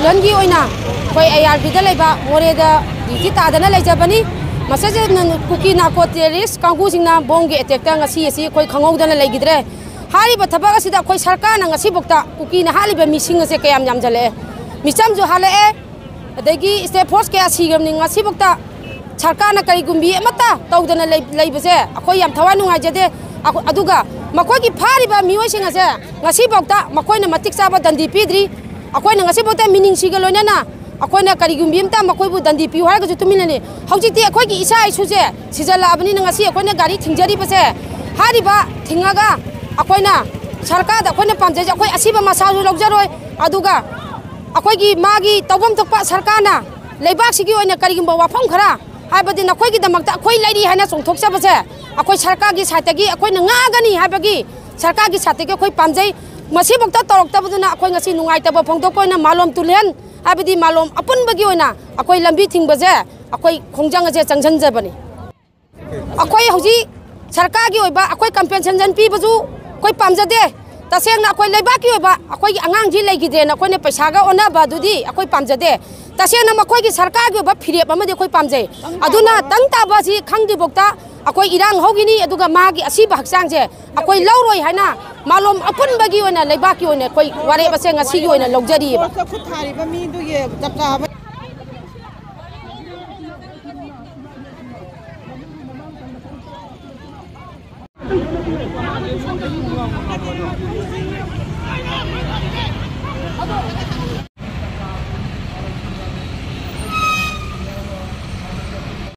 तुलन की कोई ARP मोरे ड्यूटी तादना लेजबनी मसज कुकी नाको टेररिस्ट कांगूसिंगना बोम के अटैक कोई खंगौदना लेगिद्रे हारिबा थबक असिदा कोई सरकारना ngasiबोक्ता कुकी ना हालिबा मिसिंग से कयाम यामजले मिचम जो हाले अदगी स्टेट फोर्स के सिगमनि ngasiबोक्ता सरकारना करिगुंबी अमता तौदना लेबसे अखोय याम थवा नुंगाइजदे अदुगा मखोगी फारिबा मियोइसिंग असे ngasiबोक्ता मखोयना मतिक चाबा दंदी पीद्री अखोयना ngasiबोक्ता मिनिंग सिग लोइनाना अखोयना करिगुंबी अमता मखोयबु दंदी पिउ हारगजु तुमिनने हौजिति अखोयगी इसा इसुसे सिजलाबनि ngasi अखोयना गाड़ी थिंजरी बसे हारिबा थिंगागा अखोयना सरकार अखोयना पामजे अखोय असिबा मसाजु लौजरोय अदुगा अखोयगी मागी तौबम थोकपा सरकारना लेबाकसिगी ओइना करिगुंबा वाफम खरा हाइबदि नखोयगी दमकता अखोय लाइरी हाना सोंथोकसबसे अखोय सरकारगी साइतगी अखोयना ngaगनी हाइबगी सरकारगी साइतगी अखोय पामजे मसिबोक्ता तौरक्तबदुना अखोय ngasi नुंगाइतबा फोंदोकपना मालोम तुलेन हाइबदि मालोम अपुनबगी ओइना अखोय लंबी थिंगबजे अखोय खोंजांगजे चंगजनजबनी अखोय हौजी सरकारगी ओइबा अखोय कंपेंसेशन पीबजु कोई पामजदे तसेंगना अखोय लेबाकी ओइबा अखोयगी अंगांगजी लेगिदेना अखोयने पैसागा ओनाबा दुदी अखोय पामजदे तसेंगना मखोयगी सरकारगी ओइबा फिरेप अमदि अखोय पामजे अदुना तंगताबासी खंगदिबोक्ता अखोय इरांग होगिनी अदुगा मागी असिबा हक्सांगजे अखोय लौरोय हाइना मालोम अपुनबगी ओइना लेबाकी ओइना कोई वारेबसे ngasiगी ओइना लौजरीबा खुथारिबा मीदुगे जबजाबा Hadi.